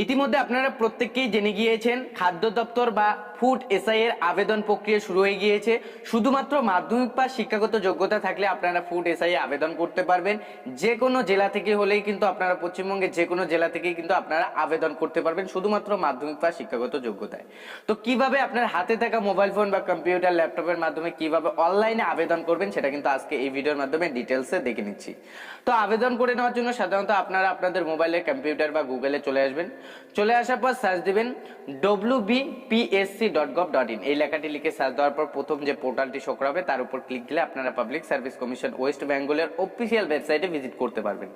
ইতিমধ্যে আপনারা প্রত্যেককেই জেনে গিয়েছেন খাদ্য দপ্তর বা ফুড এসআই এর আবেদন প্রক্রিয়া শুরু হয়ে গিয়েছে। শুধুমাত্র মাধ্যমিক পাস শিক্ষাগত যোগ্যতা থাকলে আপনারা ফুড এসআই এ আবেদন করতে পারবেন। যে কোনো জেলা থেকে হলেই কিন্তু আপনারা পশ্চিমবঙ্গের যে কোনো জেলা থেকেই কিন্তু আপনারা আবেদন করতে পারবেন শুধুমাত্র মাধ্যমিক পাস শিক্ষাগত যোগ্যতায়। তো কিভাবে আপনার হাতে থাকা মোবাইল ফোন বা কম্পিউটার ল্যাপটপের মাধ্যমে কিভাবে অনলাইনে আবেদন করবেন সেটা কিন্তু আজকে এই ভিডিওর মাধ্যমে ডিটেলসে দেখে নিচ্ছি। তো আবেদন করে নেওয়ার জন্য সাধারণত আপনারা আপনাদের মোবাইলে কম্পিউটার বা গুগলে চলে আসবেন। চলে আসার পর সার্চ দিবেন wbpsc.gov.in এই লেখাটি লিখে সার্চ দেওয়ার পর প্রথম যে পোর্টালটি শো করাবে তার উপর ক্লিক দিলে আপনারা পাবলিক সার্ভিস কমিশন ওয়েস্ট বেঙ্গলের অফিসিয়াল ওয়েবসাইটে ভিজিট করতে পারবেন।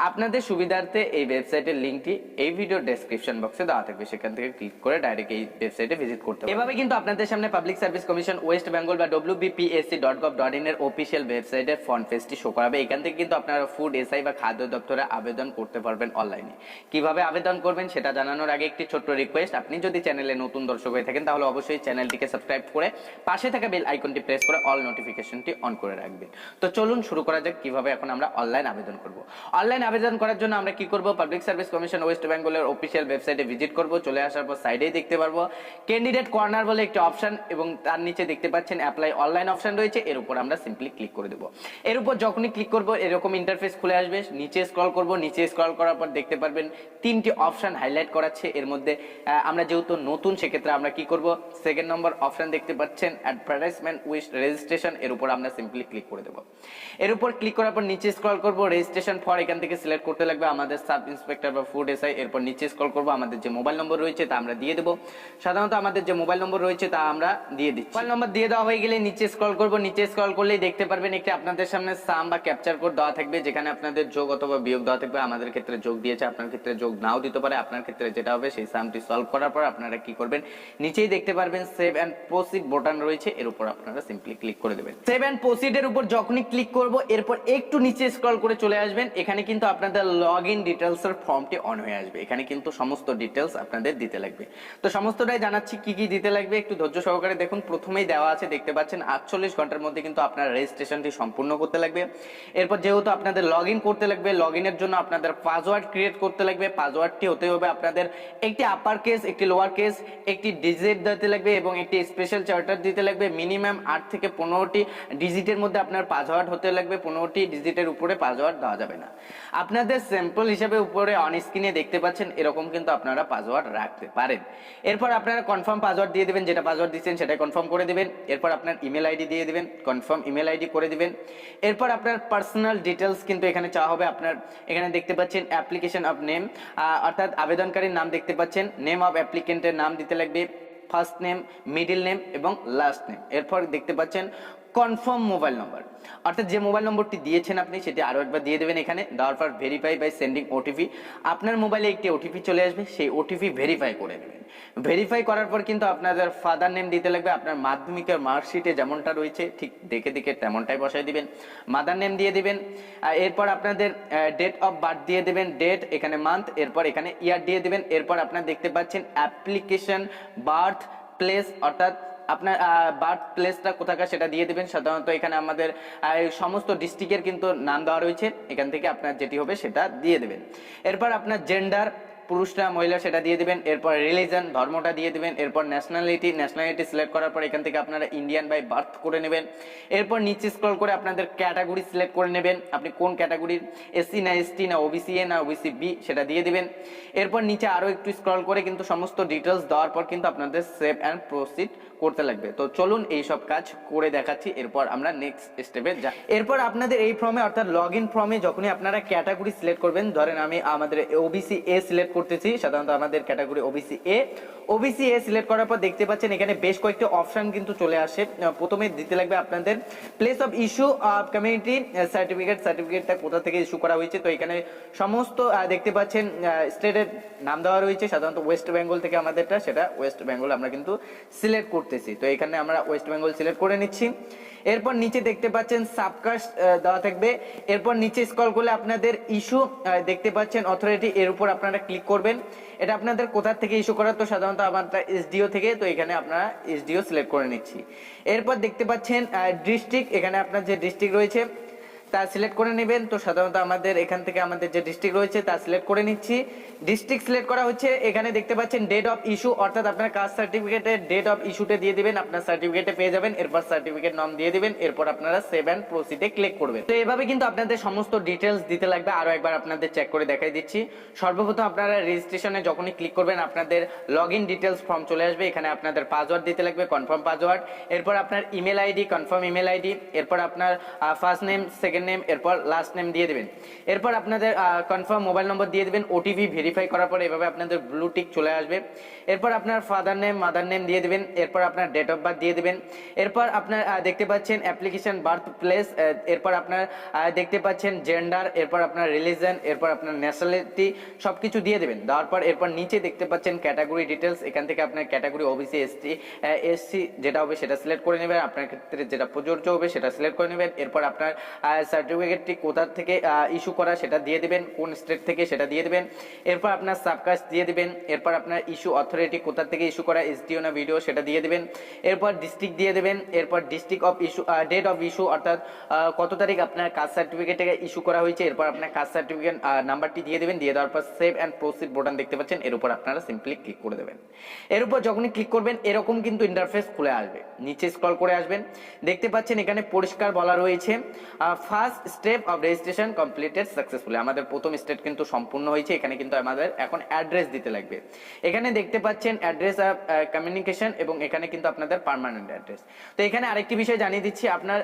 আপনাদের সুবিধার্থে এই ওয়েবসাইটের লিংকটি এই ভিডিও ডেসক্রিপশন বক্সে দেওয়া থাকবে, সেখান থেকে ক্লিক করে ডাইরেক্ট এই ওয়েবসাইটে ভিজিট করতে পারবেন। এভাবে কিন্তু আপনাদের সামনে public service commission West Bengal বা wbpsc.gov.in এর অফিসিয়াল ওয়েবসাইটের ফ্রন্ট পেজটি শো করাবে। এখান থেকে কিন্তু আপনারা ফুড এসআই বা খাদ্য দপ্তরে আবেদন করতে পারবেন অনলাইনে। কিভাবে আবেদন করবেন সেটা জানানোর আগে একটি ছোট্ট রিকোয়েস্ট, আপনি যদি চ্যানেলে নতুন দর্শক হয়ে থাকেন তাহলে অবশ্যই চ্যানেলটিকে সাবস্ক্রাইব করে পাশে থাকা বেল আইকনটি প্রেস করে অল নোটিফিকেশনটি অন করে রাখবেন। তো চলুন শুরু করা যাক কিভাবে এখন আমরা অনলাইন আবেদন করব। অনলাইন আবেদন করার জন্য আমরা কি করব, পাবলিক সার্ভিস কমিশন ওয়েস্ট বেঙ্গলের অফিসিয়াল ওয়েবসাইটে ভিজিট করব। চলে আসার পর সাইডেই দেখতে পারবো ক্যান্ডিডেট কর্নার বলে একটি অপশন এবং তার নিচে দেখতে পাচ্ছেন অ্যাপ্লাই অনলাইন অপশন রয়েছে, এর উপর আমরা সিম্পলি ক্লিক করে দেব। এর উপর যখনই ক্লিক করব এরকম ইন্টারফেস খুলে আসবে। নিচে স্ক্রল করব, নিচে স্ক্রল করার পর দেখতে পারবেন তিনটি অপশন হাইলাইট করাচ্ছে। এর মধ্যে আমরা যেহেতু নতুন সেক্ষেত্রে আমরা কি করব, সেকেন্ড নম্বর অপশন দেখতে পাচ্ছেন অ্যাডভার্টাইজমেন্ট উইথ রেজিস্ট্রেশন, এর উপর আমরা সিম্পলি ক্লিক করে দেব। এর উপর ক্লিক করার পর নিচে স্ক্রল করব, রেজিস্ট্রেশন ফর এখান থেকে সিলেক্ট করতে লাগবে আমাদের সাব ইন্সপেক্টর বা ফুড এসআই। এরপর নিচে স্ক্রল করব, আমাদের যে মোবাইল নম্বর রয়েছে তা আমরা দিয়ে দেব। সাধারণত আমাদের যে মোবাইল নম্বর রয়েছে তা আমরা দিয়ে দিচ্ছি। মোবাইল নম্বর দিয়ে দেওয়া হয়ে গেলে নিচে স্ক্রল করব, নিচে স্ক্রল করলেই দেখতে পারবেন একটি আপনাদের সামনে সাম বা ক্যাপচার কোড দেওয়া থাকবে, যেখানে আপনাদের যোগ অথবা বিয়োগ দেওয়া থাকবে। আমাদের ক্ষেত্রে যোগ দিয়েছে, আপনার ক্ষেত্রে যোগ নাও দিতে পারে। আপনার ক্ষেত্রে যেটা হবে সেই সামটি সলভ করার পর আপনারা কি করবেন, নিচেই দেখতে পারবেন সেভ এন্ড প্রসিড বাটন রয়েছে, এর উপর আপনারা সিম্পলি ক্লিক করে দেবেন। সেভ এন্ড প্রসিড এর উপর যখনই ক্লিক করব এরপর একটু নিচে স্ক্রল করে চলে আসবেন। এখানে কিন্তু আপনাদের লগইন ডিটেইলস এর ফর্মটি অন হয়ে আসবে। এখানে কিন্তু সমস্ত ডিটেইলস আপনাদের দিতে লাগবে। তো সমস্তটাই জানাচ্ছি কি কি দিতে লাগবে, একটু ধৈর্য সহকারে দেখুন। প্রথমেই দেওয়া আছে দেখতে পাচ্ছেন 48 ঘন্টার মধ্যে কিন্তু আপনার রেজিস্ট্রেশনটি সম্পূর্ণ করতে লাগবে। এরপর যেহেতু আপনাদের লগইন করতে লাগবে, লগইনের জন্য আপনাদের পাসওয়ার্ড ক্রিয়েট করতে লাগবে। পাসওয়ার্ডটি হতে হবে আপনাদের একটি আপার কেস, একটি লোয়ার কেস, একটি ডিজিট দিতে লাগবে এবং একটি স্পেশাল চার্টার দিতে লাগবে। মিনিমাম 8 থেকে 15টি ডিজিটের মধ্যে আপনার পাসওয়ার্ড হতে লাগবে। 15টি ডিজিটের উপরে পাসওয়ার্ড দেওয়া যাবে না। আপনাদের স্যাম্পল হিসেবে উপরে অন স্ক্রিনে দেখতে পাচ্ছেন এরকম কিন্তু আপনারা পাসওয়ার্ড রাখতে পারেন। এরপর আপনারা কনফার্ম পাসওয়ার্ড দিয়ে দিবেন, যেটা পাসওয়ার্ড দিচ্ছেন সেটাই কনফার্ম করে দিবেন। এরপর আপনার ইমেল আইডি দিয়ে দিবেন, কনফার্ম ইমেল আইডি করে দিবেন। এরপর আপনার পার্সোনাল ডিটেইলস কিন্তু এখানে চাওয়া হবে। আপনার এখানে দেখতে পাচ্ছেন অ্যাপ্লিকেশন অফ নেম, অর্থাৎ আবেদনকারীর নাম দেখতে পাচ্ছেন, নেম অফ অ্যাপ্লিকেন্টের নাম দিতে লাগবে, ফার্স্ট নেম, মিডল নেম এবং লাস্ট নেম। এরপর দেখতে পাচ্ছেন কনফার্ম মোবাইল নম্বর, অর্থাৎ যে মোবাইল নম্বরটি দিয়েছেন আপনি সেটি আরো একবার দিয়ে দেবেন। এখানে দেওয়ার পর ভেরিফাই বাই সেন্ডিং ওটিপি, আপনার মোবাইলে একটি ওটিপি চলে আসবে, সেই ওটিপি ভেরিফাই করে নেবেন। ভেরিফাই করার পর কিন্তু আপনাদের ফাদার নেম দিতে লাগবে। আপনার মাধ্যমিকের মার্কশিটে যেমনটা রয়েছে ঠিক দেখে দেখে তেমনটাই বসাই দিবেন। মাদার নেম দিয়ে দিবেন। এরপর আপনাদের ডেট অফ বার্থ দিয়ে দেবেন, ডেট, এখানে মান্থ, এরপর এখানে ইয়ার দিয়ে দিবেন। এরপর আপনারা দেখতে পাচ্ছেন অ্যাপ্লিকেশন বার্থ প্লেস, অর্থাৎ আপনার বার্থ প্লেসটা কোথাকার সেটা দিয়ে দিবেন। সাধারণত এখানে আমাদের সমস্ত ডিস্ট্রিক্টের কিন্তু নাম দেওয়া রয়েছে, এখান থেকে আপনার যেটি হবে সেটা দিয়ে দেবেন। এরপর আপনার জেন্ডার, পুরুষরা মহিলা সেটা দিয়ে দিবেন। এরপর রিলিজন, ধর্মটা দিয়ে দিবেন। এরপর ন্যাশনালিটি সিলেক্ট করার পর এখান থেকে আপনারা ইন্ডিয়ান বাই বার্থ করে নেবেন। এরপর নিচে স্ক্রল করে আপনাদের ক্যাটাগরি সিলেক্ট করে নেবেন, আপনি কোন ক্যাটাগরির, এসসি না এসটি না ওবিসি এ না ওবিসি বি সেটা দিয়ে দিবেন। এরপর নিচে আরো একটু স্ক্রল করে কিন্তু সমস্ত ডিটেলস দেওয়ার পর কিন্তু আপনাদের সেভ অ্যান্ড প্রসিড করতে লাগবে। তো চলুন এই সব কাজ করে দেখাচ্ছি, এরপর আমরা নেক্সট স্টেপে যাই। এরপর আপনাদের এই ফর্মে অর্থাৎ লগইন ফর্মে যখনই আপনারা ক্যাটাগরি সিলেক্ট করবেন, ধরেন আমি আমাদের ওবিসি এ সিলেক্ট করতেছি, সাধারণত আমাদের ক্যাটাগরি ওবিসি এ সিলেক্ট করার পর দেখতে পাচ্ছেন এখানে বেশ কয়েকটি অপশন কিন্তু চলে আসে। প্রথমে দিতে লাগবে আপনাদের place of issue of community সার্টিফিকেটটা কোথা থেকে ইস্যু করা হয়েছে। তো এখানে সমস্ত দেখতে পাচ্ছেন স্টেটের নাম দেওয়া রয়েছে, সাধারণত ওয়েস্ট বেঙ্গল থেকে আমাদেরটা, সেটা ওয়েস্ট বেঙ্গল আমরা কিন্তু সিলেক্ট করতেছি। তো এখানে আমরা ওয়েস্ট বেঙ্গল সিলেক্ট করে নিচ্ছি। এরপর নিচে দেখতে পাচ্ছেন সাবকাস্ট দেওয়া থাকবে। এরপর নিচে স্ক্রল করলে আপনাদের ইস্যু দেখতে পাচ্ছেন অথরিটি, এর উপর আপনারা ক্লিক করবেন। এটা আপনাদের কোথা থেকে ইস্যু করা, তো সাধারণত আমারটা এসডিও থেকে, তো এখানে আপনারা এসডিও সিলেক্ট করে নিচ্ছি। এরপর দেখতে পাচ্ছেন ডিস্ট্রিক্ট, এখানে আপনার যে ডিস্ট্রিক্ট রয়েছে তা সিলেক্ট করে নেবেন। তো সাধারণত আমাদের এখান থেকে আমাদের যে ডিস্ট্রিক্ট রয়েছে তা সিলেক্ট করে নিচ্ছি। ডিস্ট্রিক্ট সিলেক্ট করা হচ্ছে, এখানে দেখতে পাচ্ছেন ডেট অফ ইস্যু, অর্থাৎ আপনার কাস্ট সার্টিফিকেটের ডেট অফ ইস্যুতে দিয়ে দিবেন, আপনার সার্টিফিকেটে পেয়ে যাবেন। এরপর সার্টিফিকেট নাম দিয়ে দিবেন, এরপর আপনারা সেভ অ্যান্ড প্রসিডে ক্লিক করবেন। তো এভাবে কিন্তু আপনাদের সমস্ত ডিটেলস দিতে লাগবে। আরো একবার আপনাদের চেক করে দেখাই দিচ্ছি। সর্বপ্রথম আপনারা রেজিস্ট্রেশনে যখনই ক্লিক করবেন আপনাদের লগ ইন ডিটেলস ফর্ম চলে আসবে। এখানে আপনাদের পাসওয়ার্ড দিতে লাগবে, কনফার্ম পাসওয়ার্ড, এরপর আপনার email ID, confirm email ID, এরপর আপনার ফার্স্ট নেম, সেকেন্ড নেম, এরপর লাস্ট নেম দিয়ে দিবেন। এরপর আপনাদের কনফার্ম মোবাইল নম্বর দিয়ে দিবেন। ওটিপি ভেরিফাই করার পরে এভাবে আপনাদের ব্লু টিক চলে আসবে। এরপর আপনার ফাদার নেম, মাদার নেম দিয়ে দিবেন। এরপর আপনার ডেট অফ বার্থ দিয়ে দিবেন। এরপর আপনার দেখতে পাচ্ছেন অ্যাপ্লিকেশন বার্থ প্লেস, এরপর আপনার দেখতে পাচ্ছেন জেন্ডার, এরপর আপনার রিলিজন, এরপর আপনার ন্যাশনালিটি সবকিছু দিয়ে দেবেন। দেওয়ার পর এরপর নিচে দেখতে পাচ্ছেন ক্যাটাগরি ডিটেলস, এখান থেকে আপনার ক্যাটাগরি ওবিসি, এসটি, এসসি যেটা হবে সেটা সিলেক্ট করে নেবেন। আপনার ক্ষেত্রে যেটা প্রযোজ্য হবে সেটা সিলেক্ট করে নেবেন। এরপর আপনার সার্টিফিকেটটি কোথা থেকে ইস্যু করা সেটা দিয়ে দিবেন, কোন স্টেট থেকে সেটা দিয়ে দিবেন। এরপর আপনার সাবকাস্ট দিয়ে দিবেন। এরপর আপনার ইস্যু অথরিটি কোথা থেকে ইস্যু করা, এসডিও না ভিডিও সেটা দিয়ে দিবেন। এরপর ডিস্ট্রিক্ট দিয়ে দেবেন। এরপর district of issue, date of issue অর্থাৎ কত তারিখ আপনার কাস্ট সার্টিফিকেট থেকে ইস্যু করা হয়েছে। এরপর আপনার কাস্ট সার্টিফিকেট নাম্বারটি দিয়ে দেবেন। দিয়ে দেওয়ার পর সেভ অ্যান্ড প্রসিড বোতাম দেখতে পাচ্ছেন, এর উপর আপনারা সিম্পলি ক্লিক করে দেবেন। এর উপর যখনই ক্লিক করবেন এরকম কিন্তু ইন্টারফেস খুলে আসবে। নিচে স্ক্রল করে আসবেন, দেখতে পাচ্ছেন এখানে পরিষ্কার বলা রয়েছে first step of registration completed successfully. আমাদের প্রথম স্টেপ কিন্তু সম্পূর্ণ হয়েছে। এখানে কিন্তু আমাদের এখন অ্যাড্রেস দিতে লাগবে। এখানে দেখতে পাচ্ছেন অ্যাড্রেস অফ কমিউনিকেশন এবং এখানে কিন্তু আপনাদের পার্মানেন্ট অ্যাড্রেস। তো এখানে আরেকটি বিষয় জানিয়ে দিচ্ছি, আপনার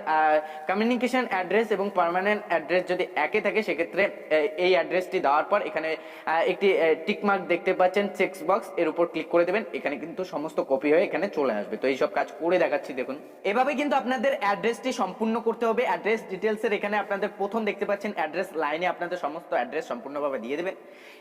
কমিউনিকেশন অ্যাড্রেস এবং পার্মানেন্ট অ্যাড্রেস যদি একই থাকে সেক্ষেত্রে এই অ্যাড্রেসটি দেওয়ার পর এখানে একটি টিক মার্ক দেখতে পাচ্ছেন চেক বক্স, এর উপর ক্লিক করে দেবেন। এখানে কিন্তু সমস্ত কপি হয়ে এখানে চলে আসবে। তো এইসব কাজ করে দেখাচ্ছি দেখুন। এভাবে কিন্তু আপনাদের অ্যাড্রেসটি সম্পূর্ণ করতে হবে। অ্যাড্রেস ডিটেলস এর এখানে আপনাদের প্রথম দেখতে পাচ্ছেন অ্যাড্রেস লাইনে আপনাদের সমস্ত অ্যাড্রেস সম্পূর্ণভাবে দিয়ে দেবেন।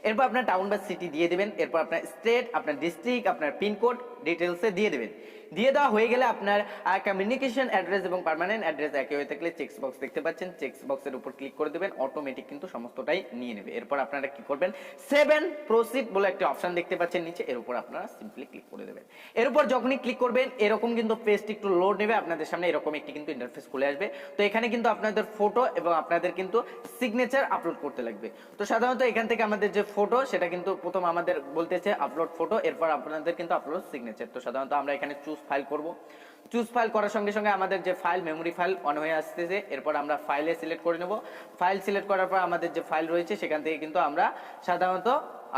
এরপর আপনার টাউন বা সিটি দিয়ে দেবেন। এরপর আপনার স্টেট, আপনার ডিস্ট্রিক্ট, আপনার পিনকোড ডিটেলসে দিয়ে দেবেন। দিয়ে দেওয়া হয়ে গেলে আপনার কমিউনিকেশন অ্যাড্রেস এবং পার্মানেন্ট অ্যাড্রেস একই হয়ে থাকলে চেক বক্স দেখতে পাচ্ছেন, চেক বক্সের উপর ক্লিক করে দেবেন, অটোমেটিক কিন্তু সমস্তটাই নিয়ে নেবে। এরপর আপনারা কি করবেন, সেভ এন্ড প্রসিড বলে একটা অপশন দেখতে পাচ্ছেন নিচে, এর উপর আপনারা সিম্পলি ক্লিক করে দেবেন। এর উপর যখনই ক্লিক করবেন এরকম কিন্তু পেজটি একটু লোড নেবে, আপনাদের সামনে এরকম একটি কিন্তু ইন্টারফেস খুলে আসবে। তো এখানে কিন্তু আপনাদের ফটো এবং আপনাদের কিন্তু সিগনেচার আপলোড করতে লাগবে। তো সাধারণত এখান থেকে আমাদের যে ফটো সেটা কিন্তু প্রথম আমাদের বলতেছে আপলোড ফটো, এরপর আপনাদের কিন্তু আপলোড সিগনেচার। তো সাধারণত আমরা এখানে চুজ ফাইল করব। চুজ ফাইল করার সঙ্গে সঙ্গে আমাদের যে ফাইল মেমোরি ফাইল অন হয়ে আসতেছে, এরপর আমরা ফাইলে সিলেক্ট করে নেব। ফাইল সিলেক্ট করার পর আমাদের যে ফাইল রয়েছে সেখান থেকে কিন্তু আমরা সাধারণত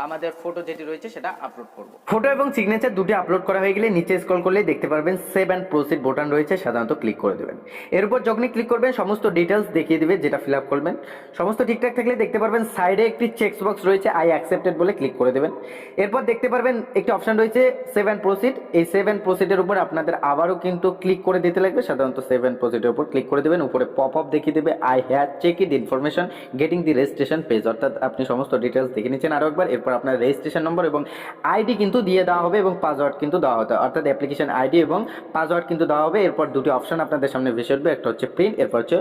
আমাদের ফটো যেটি রয়েছে সেটা আপলোড করব। ফটো এবং সিগনেচার দুটি আপলোড করা হয়ে গেলে নিচে স্ক্রল করলে দেখতে পারবেন সেভ এন্ড প্রসিড বোতাম রয়েছে, সাধারণত ক্লিক করে দেবেন। এরপর যখনই ক্লিক করবেন সমস্ত ডিটেলস দেখিয়ে দিবে যেটা ফিল আপ করবেন। সমস্ত ঠিকঠাক থাকলে দেখতে পারবেন সাইডে একটি চেক বক্স রয়েছে, আই অ্যাকসেপ্টেড বলে ক্লিক করে দেবেন। এরপর দেখতে পারবেন একটি অপশন রয়েছে সেভ এন্ড প্রসিড। এই সেভ এন্ড প্রসিডের উপর আপনাদের আবারও কিন্তু ক্লিক করে দিতে লাগবে, সাধারণত সেভ এন্ড প্রসিডের উপর ক্লিক করে দেবেন। উপরে পপ আপ দেখিয়ে দেবে I have check it information getting the registration page, অর্থাৎ আপনি সমস্ত ডিটেলস দেখে নিচ্ছেন আরো একবার। এরপর আপনার রেজিস্ট্রেশন নম্বর এবং আইডি কিন্তু দিয়ে দেওয়া হবে এবং পাসওয়ার্ড কিন্তু দেওয়া হতো, অর্থাৎ অ্যাপ্লিকেশন আইডি এবং পাসওয়ার্ড কিন্তু দেওয়া হবে। এরপর দুটি অপশন আপনাদের সামনে ভেসে উঠবে, একটা হচ্ছে প্রিন্ট, এরপর হচ্ছে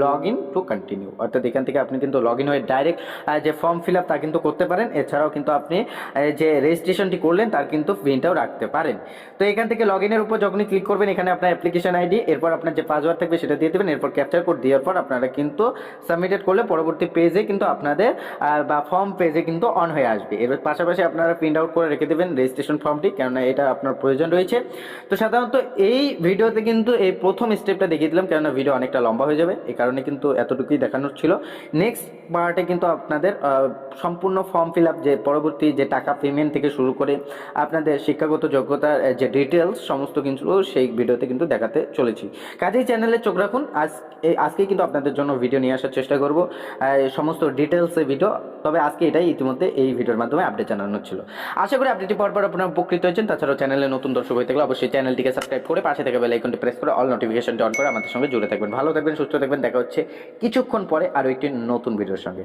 লগ ইন টু কন্টিনিউ, অর্থাৎ এখান থেকে আপনি কিন্তু লগ ইন হয়ে ডাইরেক্ট যে ফর্ম ফিল আপ তা কিন্তু করতে পারেন। এছাড়াও কিন্তু আপনি যে রেজিস্ট্রেশনটি করলেন তার কিন্তু প্রিন্টটাও রাখতে পারেন। তো এখান থেকে লগ ইনের উপর যখনই ক্লিক করবেন এখানে আপনার অ্যাপ্লিকেশন আইডি, এরপর আপনার যে পাসওয়ার্ড থাকবে সেটা দিয়ে দেবেন। এরপর ক্যাপচার কোড দেওয়ার পর আপনারা কিন্তু সাবমিটেড করলে পরবর্তী পেজে কিন্তু আপনাদের বা ফর্ম পেজে কিন্তু অন হয়ে আসবে। এর পাশাপাশি আপনারা প্রিন্ট আউট করে রেখে দেবেন রেজিস্ট্রেশন ফর্মটি, কেননা এটা আপনার প্রয়োজন রয়েছে। তো সাধারণত এই ভিডিওতে কিন্তু এই প্রথম স্টেপটা দেখিয়ে দিলাম, কেননা ভিডিও অনেকটা লম্বা হয়ে যাবে, এই কারণে কিন্তু এতটুকুই দেখানোর ছিল। নেক্সট পার্টে কিন্তু আপনাদের সম্পূর্ণ ফর্ম ফিল আপ, যে পরবর্তী যে টাকা পেমেন্ট থেকে শুরু করে আপনাদের শিক্ষাগত যোগ্যতার যে ডিটেলস সমস্ত কিছু সেই ভিডিওতে কিন্তু দেখাতে চলেছি। কাজেই চ্যানেলে চোখ রাখুন। আজকে কিন্তু আপনাদের জন্য ভিডিও নিয়ে আসার চেষ্টা করব, সমস্ত ডিটেলসে ভিডিও। তবে আজকে এটাই ইতিমধ্যে এই ভিডিওর মাধ্যমে আপডেট জানানো ছিল। আশা করি আপডেটটি পাওয়ার পর আপনারা উপকৃত হয়েছেন। তাছাড়াও চ্যানেলে নতুন দর্শক হয়ে থাকলে অবশ্যই চ্যানেলটিকে সাবস্ক্রাইব করে পাশে থেকে বেল আইকনটি প্রেস করে অল নোটিফিকেশনটি অন করে আমাদের সঙ্গে জুড়ে থাকবেন। ভালো থাকবেন, সুস্থ থাকবেন। দেখা হচ্ছে কিছুক্ষণ পরে আরও একটি নতুন ভিডিওর সঙ্গে।